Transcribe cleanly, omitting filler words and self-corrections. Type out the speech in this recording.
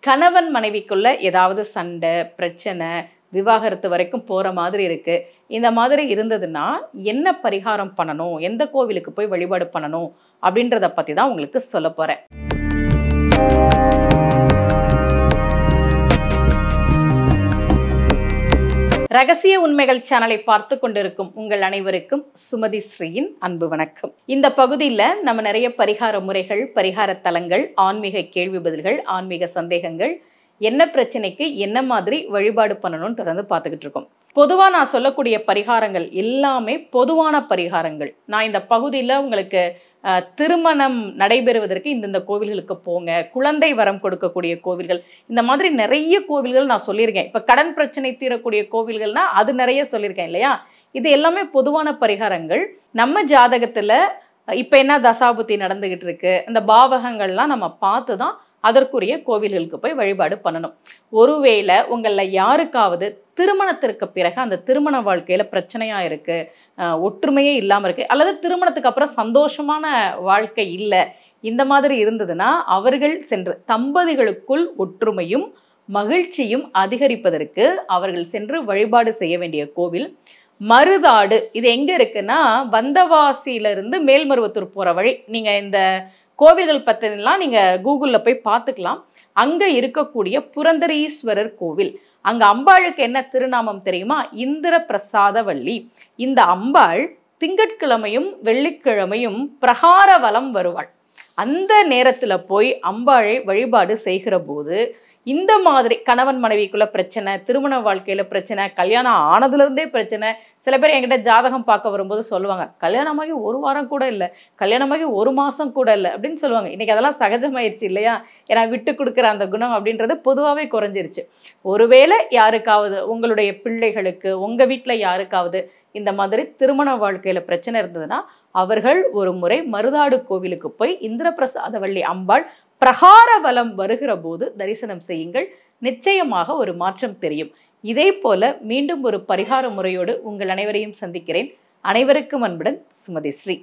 கணவன் மனைவிக்குள்ள ஏதாவது சண்டை, பிரச்சனை, விவாகரத்து வரைக்கும் போற மாதிரி இருக்கு. இந்த மாதிரி இருந்ததுன்னா, என்ன பரிகாரம் பண்ணணும்? எந்த கோவிலுக்கு போய் வழிபாடு பண்ணணும்? அப்படின்றத பத்தி தான் உங்களுக்கு சொல்லப் போறேன். ரகசிய உண்மைகள் சேனலை பார்த்து கொண்டிருக்கும் உங்கள் அனைவருக்கும் சுமதி ஸ்ரீயின் அன்பு வணக்கம். இந்த பகுதியில் நம்ம நிறைய பரிகார முறைகள், பரிகார தலங்கள், ஆன்மீக கேள்வி பதில்கள், ஆன்மீக சந்தேகங்கள், என்ன பிரச்சனைக்கு என்ன மாதிரி வழிபாடு பண்ணணும்னு தொடர்ந்து பார்த்துக்கிட்டு இருக்கோம். பொதுவாக நான் சொல்லக்கூடிய பரிகாரங்கள் எல்லாமே பொதுவான பரிகாரங்கள். நான் இந்த பகுதியில் உங்களுக்கு திருமணம் நடைபெறுவதற்கு இந்தந்த கோவில்களுக்கு போங்க, குழந்தை வரம் கொடுக்கக்கூடிய கோவில்கள், இந்த மாதிரி நிறைய கோவில்கள் நான் சொல்லியிருக்கேன். இப்போ கடன் பிரச்சனை தீரக்கூடிய கோவில்கள்னா அது நிறைய சொல்லியிருக்கேன் இல்லையா? இது எல்லாமே பொதுவான பரிகாரங்கள். நம்ம ஜாதகத்தில் இப்போ என்ன தசாபுத்தி நடந்துகிட்டு இருக்கு, அந்த பாவகங்கள்லாம் நம்ம பார்த்து தான் அதற்குரிய கோவில்களுக்கு போய் வழிபாடு பண்ணணும். ஒருவேளை உங்களில் யாருக்காவது திருமணத்திற்கு பிறகு அந்த திருமண வாழ்க்கையில் பிரச்சனையாக இருக்குது, ஒற்றுமையே இல்லாமல் இருக்குது, அல்லது திருமணத்துக்கு அப்புறம் சந்தோஷமான வாழ்க்கை இல்லை, இந்த மாதிரி இருந்ததுன்னா அவர்கள் சென்று தம்பதிகளுக்குள் ஒற்றுமையும் மகிழ்ச்சியும் அதிகரிப்பதற்கு அவர்கள் சென்று வழிபாடு செய்ய வேண்டிய கோவில் மருதாடு. இது எங்கே இருக்குன்னா, வந்தவாசியிலிருந்து மேல்மருவத்தூர் போகிற வழி. நீங்கள் இந்த கோவில்கள் பற்றிலாம் நீங்கள் கூகுளில் போய் பார்த்துக்கலாம். அங்கே இருக்கக்கூடிய புரந்தரீஸ்வரர் கோவில், அங்கே அம்பாளுக்கு என்ன திருநாமம் தெரியுமா? இந்திர பிரசாதவள்ளி. இந்த அம்பாள் திங்கட்கிழமையும் வெள்ளிக்கிழமையும் பிரகார வலம் வருவாள். அந்த நேரத்தில் போய் அம்பாளை வழிபாடு செய்கிற போது இந்த மாதிரி கணவன் மனைவிக்குள்ள பிரச்சனை, திருமண வாழ்க்கையில் பிரச்சனை, கல்யாணம் ஆனதுலேருந்தே பிரச்சனை. சில பேர் என்கிட்ட ஜாதகம் பார்க்க வரும்போது சொல்லுவாங்க, கல்யாணமாகி 1 வாரம் கூட இல்லை, கல்யாணமாகி 1 மாதம் கூட இல்லை அப்படின்னு சொல்லுவாங்க. இன்றைக்கி அதெல்லாம் சகஜமாயிருச்சு இல்லையா? ஏன்னா விட்டு கொடுக்குற அந்த குணம் அப்படின்றது பொதுவாகவே குறைஞ்சிருச்சு. ஒருவேளை யாருக்காவது, உங்களுடைய பிள்ளைகளுக்கு, உங்கள் வீட்டில் யாருக்காவது இந்த மாதிரி திருமண வாழ்க்கையில் பிரச்சனை இருந்ததுன்னா அவர்கள் ஒரு முறை மருதாடு கோவிலுக்கு போய் இந்திரபிரசாதவள்ளி அம்பாள் பிரகார வலம் வருகிற போது தரிசனம் செய்யுங்கள். நிச்சயமாக ஒரு மாற்றம் தெரியும். இதே போல மீண்டும் ஒரு பரிகார முறையோடு உங்கள் அனைவரையும் சந்திக்கிறேன். அனைவருக்கும் அன்புடன் சுமதி ஸ்ரீ.